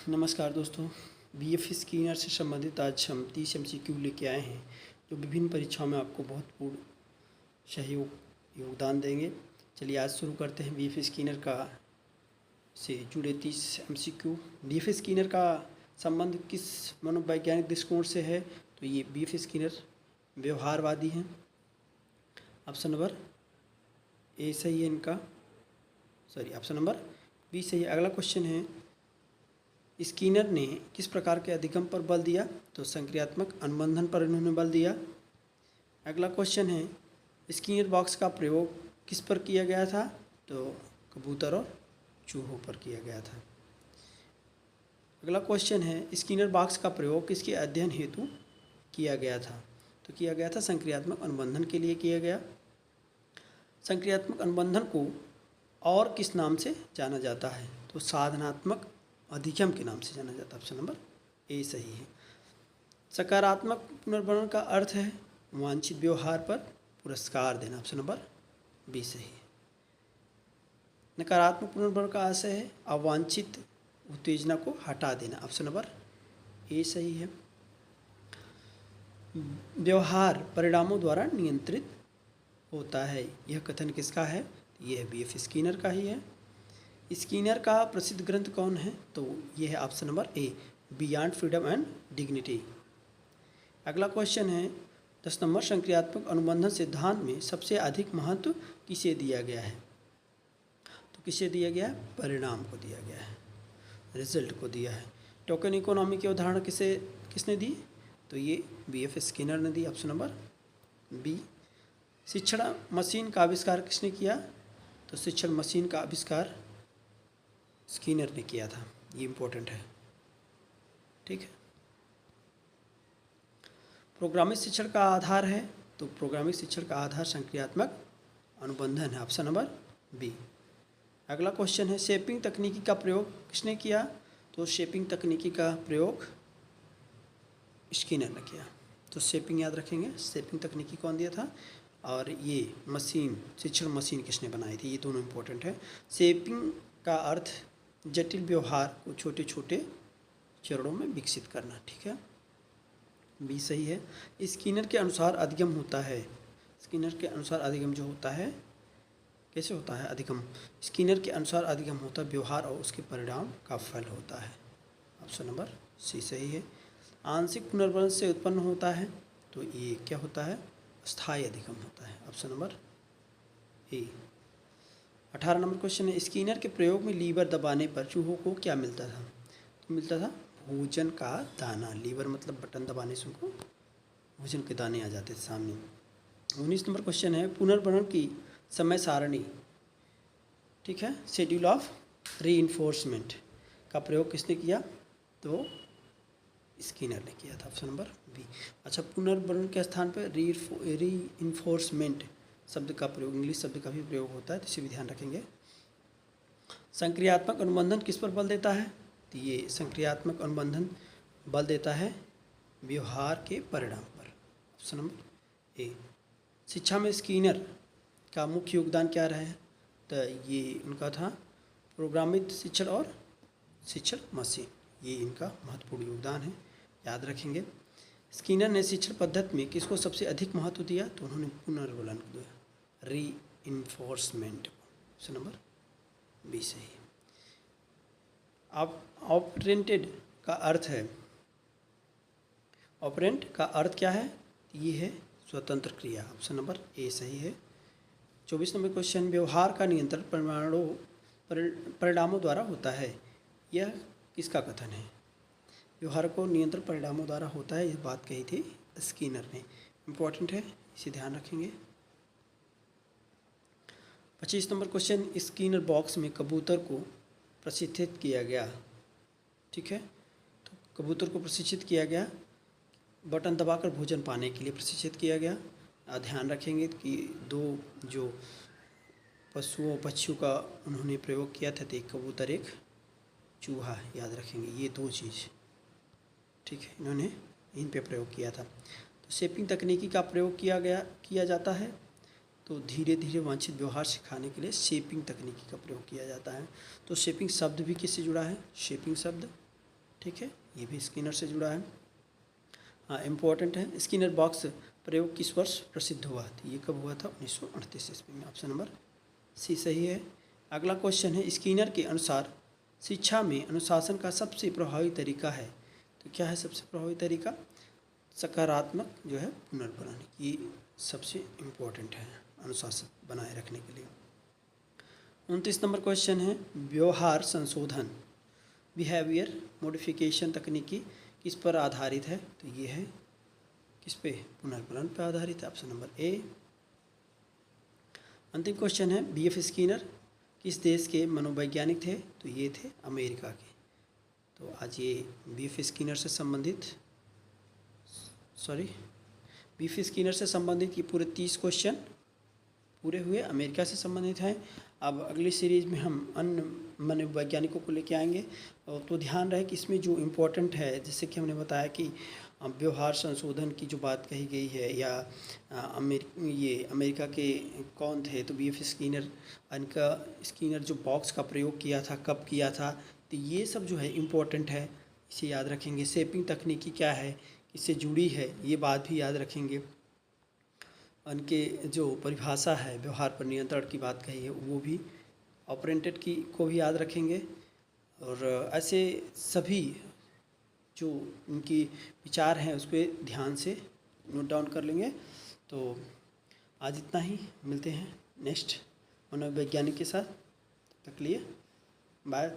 नमस्कार दोस्तों, BF Skinner से संबंधित आज हम 30 MCQ लेके आए हैं जो विभिन्न परीक्षाओं में आपको बहुत पूर्ण योगदान देंगे। चलिए आज शुरू करते हैं बीएफ स्कीनर का से जुड़े 30 MCQ। बीएफ स्कीनर का संबंध किस मनोवैज्ञानिक दृष्टिकोण से है? तो ये बीएफ स्कीनर व्यवहारवादी हैं। ऑप्शन नंबर ए सही है इनका, ऑप्शन नंबर बी सही है। अगला क्वेश्चन है, स्कीनर ने किस प्रकार के अधिगम पर बल दिया? तो संक्रियात्मक अनुबंधन पर इन्होंने बल दिया। अगला क्वेश्चन है, स्कीनर बॉक्स का प्रयोग किस पर किया गया था? तो कबूतर और चूहों पर किया गया था। अगला क्वेश्चन है, स्कीनर बॉक्स का प्रयोग किसके अध्ययन हेतु किया गया था? तो किया गया था संक्रियात्मक अनुबंधन के लिए किया गया। संक्रियात्मक अनुबंधन को और किस नाम से जाना जाता है? तो साधनात्मक अधिगम के नाम से जाना जाता है। ऑप्शन नंबर ए सही है। सकारात्मक पुनर्भरण का अर्थ है वांछित व्यवहार पर पुरस्कार देना। ऑप्शन नंबर बी सही है। नकारात्मक पुनर्भरण का आशय है अवांछित उत्तेजना को हटा देना। ऑप्शन नंबर ए सही है। व्यवहार परिणामों द्वारा नियंत्रित होता है, यह कथन किसका है? यह बीएफ स्कीनर का ही है। स्कीनर का प्रसिद्ध ग्रंथ कौन है? तो यह है option number A, beyond freedom and dignity. अगला क्वेश्चन है 10 नंबर, संक्रियात्मक अनुबंधन सिद्धांत में सबसे अधिक महत्व किसे दिया गया है? तो किसे दिया गया है? परिणाम को दिया गया है, रिजल्ट को दिया है। टोकन इकोनॉमी के उदाहरण किसने दी? तो ये बीएफ स्कीनर ने दी। Option number B. शिक्षण मशीन का आविष्कार किसने किया? तो शिक्षण मशीन का आविष्कार स्कीनर ने किया था। ये इम्पोर्टेंट है, ठीक है। प्रोग्रामिक शिक्षण का आधार है? तो प्रोग्रामिक शिक्षण का आधार संक्रियात्मक अनुबंधन है। Option number B. अगला क्वेश्चन है, शेपिंग तकनीकी का प्रयोग किसने किया? तो शेपिंग तकनीकी का प्रयोग स्कीनर ने किया। तो शेपिंग याद रखेंगे, शेपिंग तकनीकी कौन दिया था? और ये मशीन, शिक्षण मशीन किसने बनाई थी? ये दोनों इम्पोर्टेंट है। शेपिंग का अर्थ जटिल व्यवहार को छोटे छोटे चरणों में विकसित करना, ठीक है। बी सही है। स्कीनर के अनुसार अधिगम होता है। स्कीनर के अनुसार अधिगम जो होता है कैसे होता है? अधिगम स्कीनर के अनुसार अधिगम होता है व्यवहार और उसके परिणाम का फल होता है। ऑप्शन नंबर सी सही है। आंशिक पुनर्भरण से उत्पन्न होता है, तो ये क्या होता है? स्थायी अधिगम होता है। Option number A. 18 number question है, स्कीनर के प्रयोग में लीवर दबाने पर चूहों को क्या मिलता था? तो मिलता था भोजन का दाना। लीवर मतलब बटन दबाने से उनको भोजन के दाने आ जाते थे सामने। 19 नंबर क्वेश्चन है, पुनर्भरण की समय सारणी, ठीक है, शेड्यूल ऑफ रीइंफोर्समेंट का प्रयोग किसने किया? तो स्कीनर ने किया था। Option number B. अच्छा, पुनर्भरण के स्थान पर रीइंफोर्समेंट शब्द का प्रयोग, इंग्लिश शब्द का भी प्रयोग होता है, तो इसे भी ध्यान रखेंगे। संक्रियात्मक अनुबंधन किस पर बल देता है? तो ये संक्रियात्मक अनुबंधन बल देता है व्यवहार के परिणाम पर। Option number A. शिक्षा में स्कीनर का मुख्य योगदान क्या रहा है? तो ये उनका था प्रोग्रामित शिक्षण और शिक्षण मशीन, ये इनका महत्वपूर्ण योगदान है, याद रखेंगे। स्कीनर ने शिक्षण पद्धति में किसको सबसे अधिक महत्व दिया? तो उन्होंने पुनर्बलन को दिया, रीइंफोर्समेंट। ऑप्शन नंबर बी सही है। अब ऑपरेंटेड का अर्थ है, ऑपरेंट का अर्थ क्या है? ये है स्वतंत्र क्रिया। ऑप्शन नंबर ए सही है। 24 नंबर क्वेश्चन, व्यवहार का नियंत्रण परिणामों द्वारा होता है, यह किसका कथन है? व्यवहार को नियंत्रण परिणामों द्वारा होता है, यह बात कही थी स्कीनर ने। इम्पोर्टेंट है, इसे ध्यान रखेंगे। 25 नंबर क्वेश्चन, स्कीनर बॉक्स में कबूतर को प्रशिक्षित किया गया, ठीक है। तो कबूतर को प्रशिक्षित किया गया, बटन दबाकर भोजन पाने के लिए प्रशिक्षित किया गया। ध्यान रखेंगे कि दो जो पक्षियों का उन्होंने प्रयोग किया था, तो एक कबूतर एक चूहा, याद रखेंगे ये दो चीज़, ठीक है, इन्होंने इन पे प्रयोग किया था। तो शेपिंग तकनीकी का प्रयोग किया जाता है, तो धीरे धीरे वांछित व्यवहार सिखाने के लिए शेपिंग तकनीकी का प्रयोग किया जाता है। तो शेपिंग शब्द भी किससे जुड़ा है? शेपिंग शब्द ठीक है, ये भी स्किनर से जुड़ा है। हाँ, इम्पोर्टेंट है। स्किनर बॉक्स प्रयोग किस वर्ष प्रसिद्ध हुआ? तो ये कब हुआ था? 1938 ईस्वी में। ऑप्शन नंबर सी सही है। अगला क्वेश्चन है, स्किनर के अनुसार शिक्षा में अनुशासन का सबसे प्रभावी तरीका है। तो क्या है सबसे प्रभावी तरीका? सकारात्मक जो है पुनर्बनाने की सबसे इम्पोर्टेंट है अनुशासन बनाए रखने के लिए। 29 नंबर क्वेश्चन है, व्यवहार संशोधन बिहेवियर मॉडिफिकेशन तकनीकी किस पर आधारित है? तो ये है किस पे? पुनर्बलन पर आधारित है। Option number A. अंतिम क्वेश्चन है, बीएफ स्किनर किस देश के मनोवैज्ञानिक थे? तो ये थे अमेरिका के। तो आज ये बीएफ स्किनर से संबंधित बीएफ स्किनर से संबंधित ये पूरे 30 क्वेश्चन पूरे हुए, अमेरिका से संबंधित हैं। अब अगली सीरीज में हम अन्य मनोवैज्ञानिकों को लेके आएंगे। तो ध्यान रहे कि इसमें जो इम्पोर्टेंट है, जैसे कि हमने बताया कि व्यवहार संशोधन की जो बात कही गई है, या अमेरिका के कौन थे? तो बीएफ स्किनर। इनका स्किनर जो बॉक्स का प्रयोग किया था, कब किया था, तो ये सब जो है इम्पोर्टेंट है, इसे याद रखेंगे। शेपिंग तकनीकी क्या है, इससे जुड़ी है, ये बात भी याद रखेंगे। उनके जो परिभाषा है, व्यवहार पर नियंत्रण की बात कही है, वो भी ऑपरेंटेड की को भी याद रखेंगे। और ऐसे सभी जो उनकी विचार हैं उस पर ध्यान से नोट डाउन कर लेंगे। तो आज इतना ही, मिलते हैं नेक्स्ट मनोवैज्ञानिक के साथ। तक लिए बाय।